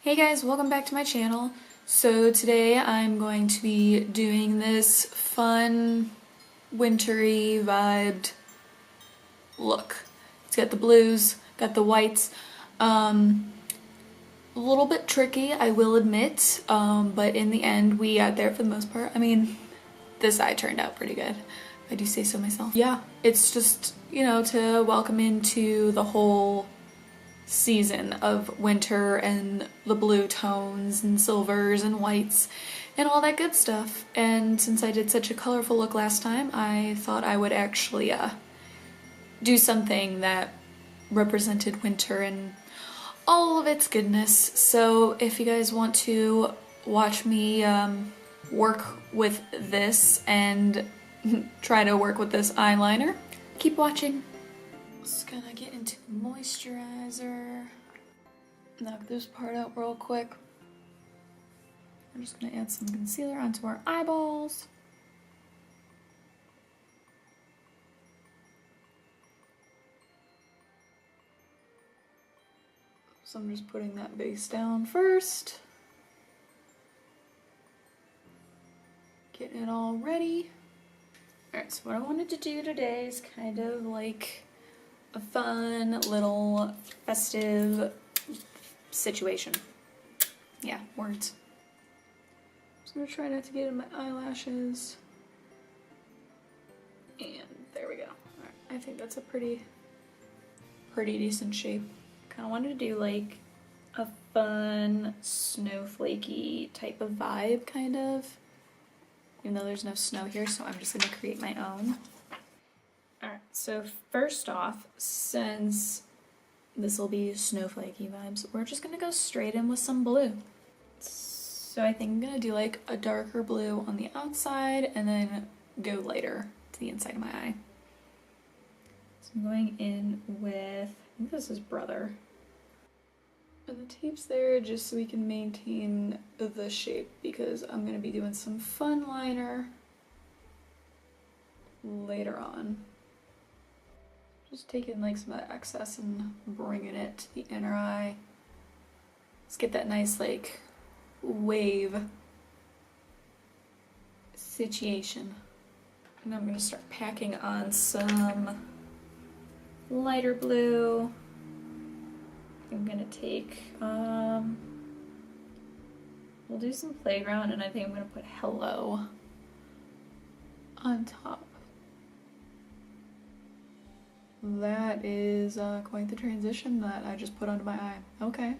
Hey guys, welcome back to my channel. So today I'm going to be doing this fun, wintry vibed look. It's got the blues, got the whites. A little bit tricky, I will admit, but in the end we got there for the most part. I mean, this eye turned out pretty good, if I do say so myself. Yeah, it's just, you know, to welcome into the whole season of winter and the blue tones and silvers and whites and all that good stuff. And since I did such a colorful look last time, I thought I would actually do something that represented winter and all of its goodness. So if you guys want to watch me work with this and try to work with this eyeliner, keep watching. Just gonna get into moisturizer. Knock this part out real quick. I'm just gonna add some concealer onto our eyeballs. So I'm just putting that base down first. Getting it all ready. Alright, so what I wanted to do today is kind of like a fun little festive situation. Yeah, words. I'm just gonna try not to get in my eyelashes. And there we go. Alright, I think that's a pretty decent shape. Kinda wanted to do like a fun, snowflakey type of vibe, kind of. Even though there's no snow here, so I'm just gonna create my own. Alright, so first off, since this will be snowflakey vibes, we're just gonna go straight in with some blue. So I think I'm gonna do like a darker blue on the outside and then go lighter to the inside of my eye. So I'm going in with, I think this is Brother. And the tape's there just so we can maintain the shape because I'm gonna be doing some fun liner later on. Just taking like some of that excess and bringing it to the inner eye. Let's get that nice like wave situation. And I'm gonna start packing on some lighter blue. I'm gonna take, we'll do some Playground, and I think I'm gonna put Hello on top. That is quite the transition that I just put onto my eye. Okay.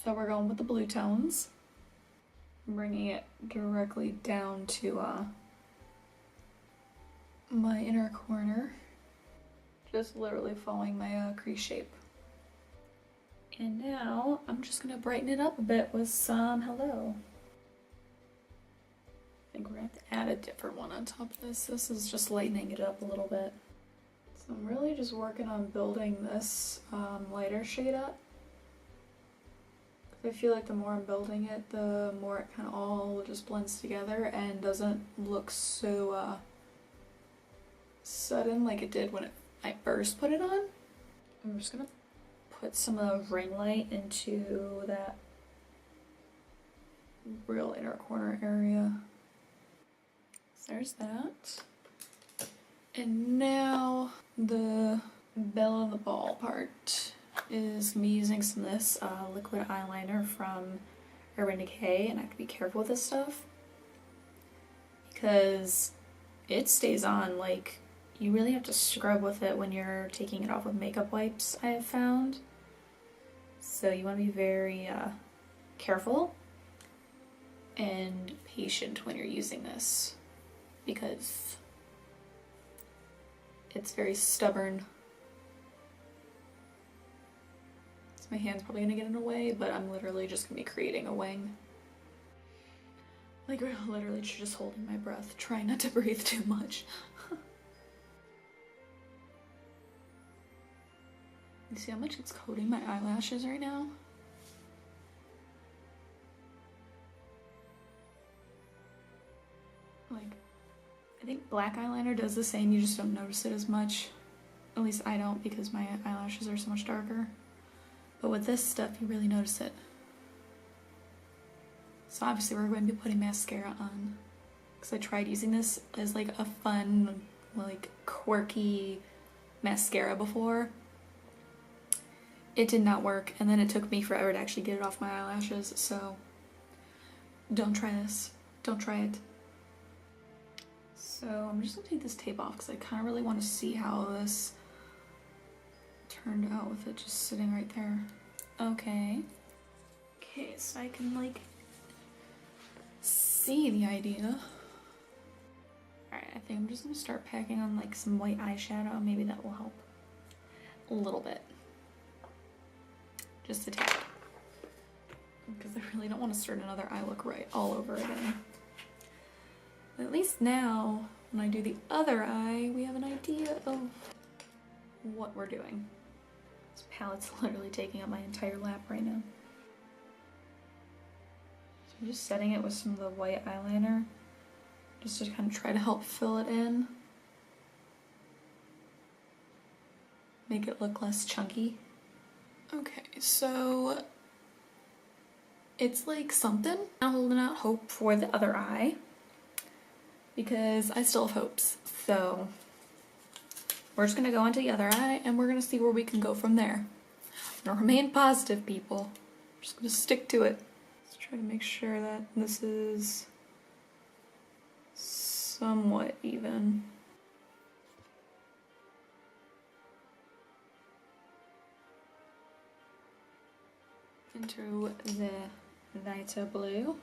So we're going with the blue tones. I'm bringing it directly down to my inner corner. Just literally following my crease shape. And now I'm just gonna brighten it up a bit with some Hello. I think we're gonna have to add a different one on top of this. This is just lightening it up a little bit. So I'm really just working on building this lighter shade up. I feel like the more I'm building it, the more it kind of all just blends together and doesn't look so sudden like it did when I first put it on. I'm just gonna put some of the ring light into that real inner corner area. So there's that. And now the belle of the ball part is me using some of this liquid eyeliner from Urban Decay, and I have to be careful with this stuff because it stays on. Like, you really have to scrub with it when you're taking it off with makeup wipes, I have found. So you want to be very careful and patient when you're using this because it's very stubborn. So my hand's probably gonna get in the way, but I'm literally just gonna be creating a wing. Like, literally just holding my breath, trying not to breathe too much. You see how much it's coating my eyelashes right now? Like, I think black eyeliner does the same, you just don't notice it as much. At least I don't because my eyelashes are so much darker. But with this stuff, you really notice it. So obviously we're going to be putting mascara on. Because I tried using this as like a fun, like quirky mascara before. It did not work, and then it took me forever to actually get it off my eyelashes, so don't try this. Don't try it. So I'm just gonna take this tape off because I kind of really want to see how this turned out with it just sitting right there. Okay. Okay, so I can like see the idea. Alright, I think I'm just gonna start packing on like some white eyeshadow. Maybe that will help a little bit. Just a tad. Because I really don't want to start another eye look right all over again. But at least now, when I do the other eye, we have an idea of what we're doing. This palette's literally taking up my entire lap right now. So I'm just setting it with some of the white eyeliner, just to kind of try to help fill it in. Make it look less chunky. Okay, so it's like something. I'm holding out hope for the other eye because I still have hopes. So we're just gonna go into the other eye and we're gonna see where we can go from there. I'm gonna remain positive, people. I'm just gonna stick to it. Let's try to make sure that this is somewhat even. Into the lighter blue.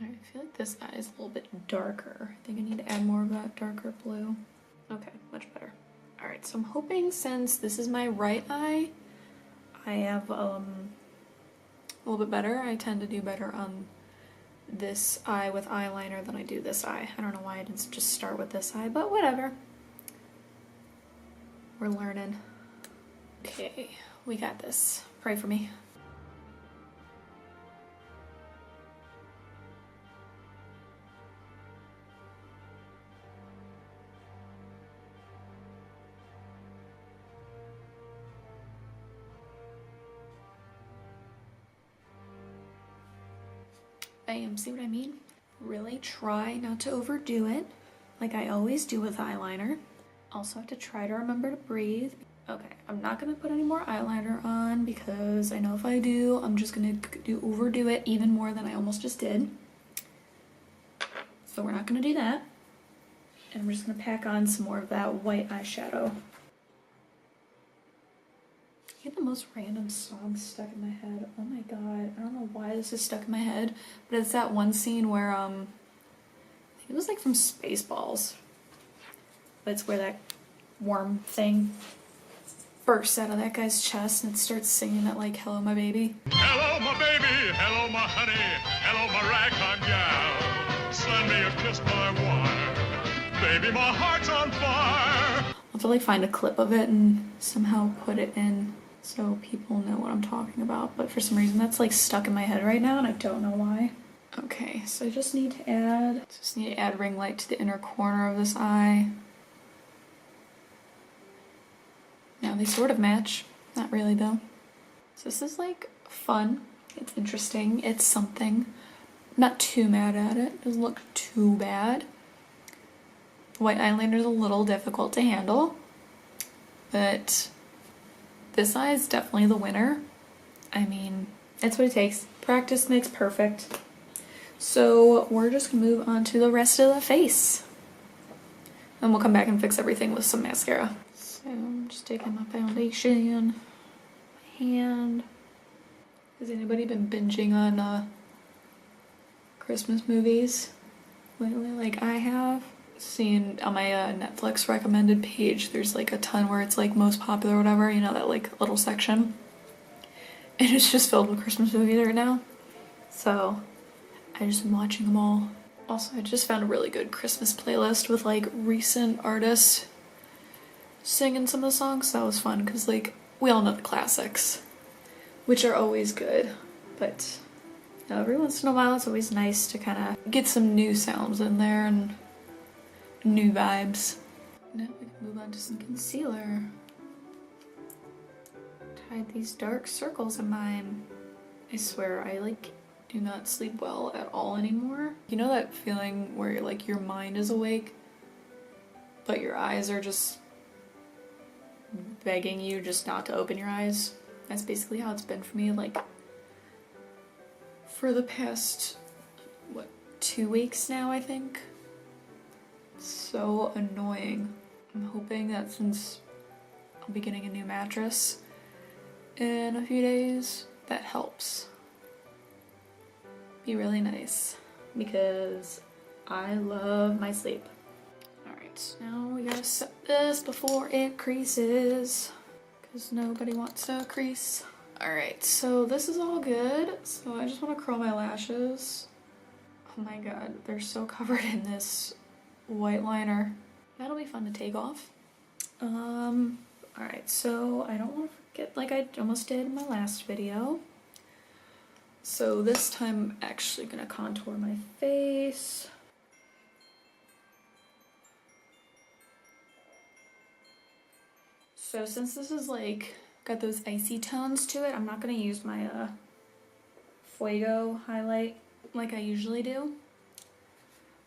Alright, I feel like this eye is a little bit darker. I think I need to add more of that darker blue. Okay, much better. Alright, so I'm hoping since this is my right eye, I have a little bit better. I tend to do better on this eye with eyeliner than I do this eye. I don't know why I didn't just start with this eye, but whatever. We're learning. Okay, we got this. Pray for me. Bam, see what I mean? Really try not to overdo it, like I always do with eyeliner. Also have to try to remember to breathe. Okay, I'm not gonna put any more eyeliner on because I know if I do, I'm just gonna overdo it even more than I almost just did. So we're not gonna do that. And I'm just gonna pack on some more of that white eyeshadow. I get the most random songs stuck in my head. Oh my god, I don't know why this is stuck in my head, but it's that one scene where, I think it was like from Spaceballs. But it's where that worm thing bursts out of that guy's chest and it starts singing that like, hello my baby. Hello my baby, hello my honey, hello my ragtime gal. Send me a kiss by wire, baby my heart's on fire. I'll have to like find a clip of it and somehow put it in so people know what I'm talking about, but for some reason that's like stuck in my head right now and I don't know why. Okay, so I just need to add ring light to the inner corner of this eye. Now they sort of match. Not really though. So this is like fun. It's interesting. It's something. Not too mad at it. It doesn't look too bad. White eyeliner is a little difficult to handle. But this eye is definitely the winner. I mean, that's what it takes. Practice makes perfect. So we're just gonna move on to the rest of the face. And we'll come back and fix everything with some mascara. So I'm just taking my foundation, my hand. Has anybody been binging on Christmas movies lately like I have? Seen on my Netflix recommended page, there's like a ton where it's like most popular or whatever, you know, that like little section. And it's just filled with Christmas movies right now. So I just been watching them all. Also, I just found a really good Christmas playlist with like recent artists singing some of the songs. That was fun because like we all know the classics, which are always good, but you know, every once in a while it's always nice to kind of get some new sounds in there and new vibes. Now we can move on to some concealer. Tied these dark circles of mine. I swear I like do not sleep well at all anymore. You know that feeling where like your mind is awake but your eyes are just begging you just not to open your eyes? That's basically how it's been for me, like for the past, what, 2 weeks now, I think. So annoying. I'm hoping that since I'll be getting a new mattress in a few days, that helps. Be really nice because I love my sleep. Alright, now we gotta set this before it creases because nobody wants to crease. Alright, so this is all good. So I just want to curl my lashes. Oh my god, they're so covered in this white liner. That'll be fun to take off. Alright, so I don't want to forget, like I almost did in my last video. So this time I'm actually gonna contour my face. So since this is like got those icy tones to it, I'm not gonna use my Fuego highlight like I usually do.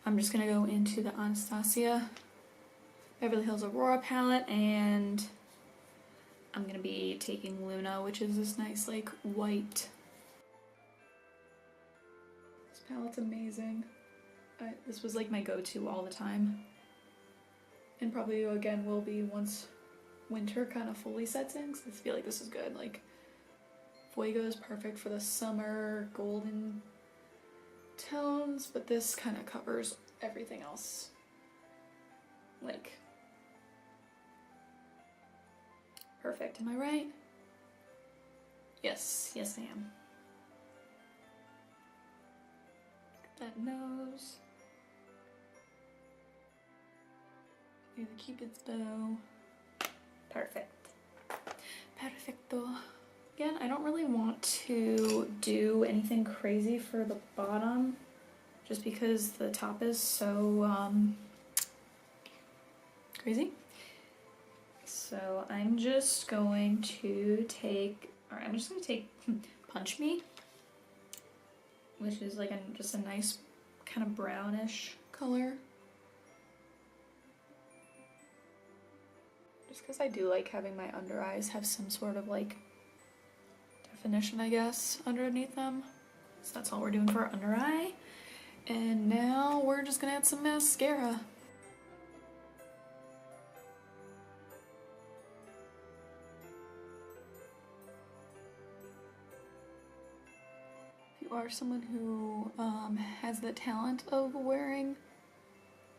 I'm just gonna go into the Anastasia Beverly Hills Aurora palette, and I'm gonna be taking Luna, which is this nice like white. This palette's amazing. This was like my go-to all the time, and probably again will be once winter kind of fully sets in, because I feel like this is good. Like Fuego is perfect for the summer golden tones, but this kind of covers everything else. Like perfect, am I right? Yes, yes I am. That nose. Do the Cupid's bow. Perfect. Perfecto. Again, I don't really want to do anything crazy for the bottom just because the top is so crazy. So I'm just going to take, alright, I'm just going to take Punch Me, which is like just a nice kind of brownish color. Just because I do like having my under eyes have some sort of like definition, I guess, underneath them. So that's all we're doing for our under eye. And now we're just gonna add some mascara. If you are someone who has the talent of wearing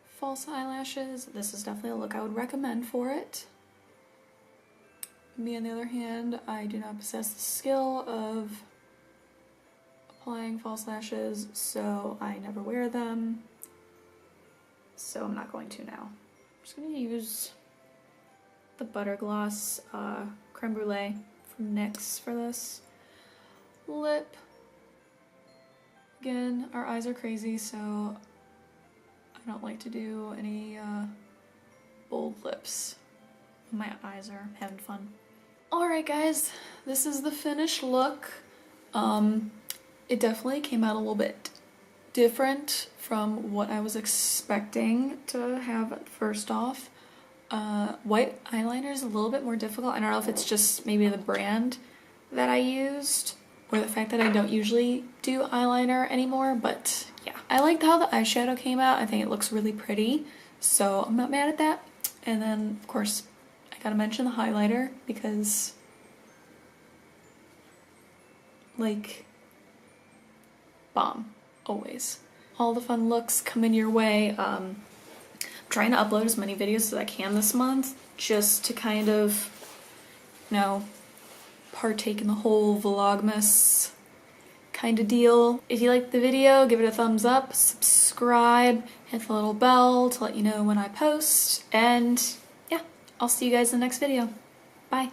false eyelashes, this is definitely a look I would recommend for it. Me, on the other hand, I do not possess the skill of applying false lashes, so I never wear them. So I'm not going to now. I'm just going to use the Butter Gloss Crème Brulee from NYX for this. Lip. Again, our eyes are crazy, so I don't like to do any bold lips. My eyes are having fun. Alright guys, this is the finished look. It definitely came out a little bit different from what I was expecting to have first off. White eyeliner is a little bit more difficult. I don't know if it's just maybe the brand that I used or the fact that I don't usually do eyeliner anymore, but yeah. I liked how the eyeshadow came out. I think it looks really pretty, so I'm not mad at that. And then, of course, I gotta mention the highlighter because, like, bomb, always. All the fun looks coming your way. I'm trying to upload as many videos as I can this month just to kind of, you know, partake in the whole Vlogmas kind of deal. If you liked the video, give it a thumbs up, subscribe, hit the little bell to let you know when I post, and yeah, I'll see you guys in the next video. Bye.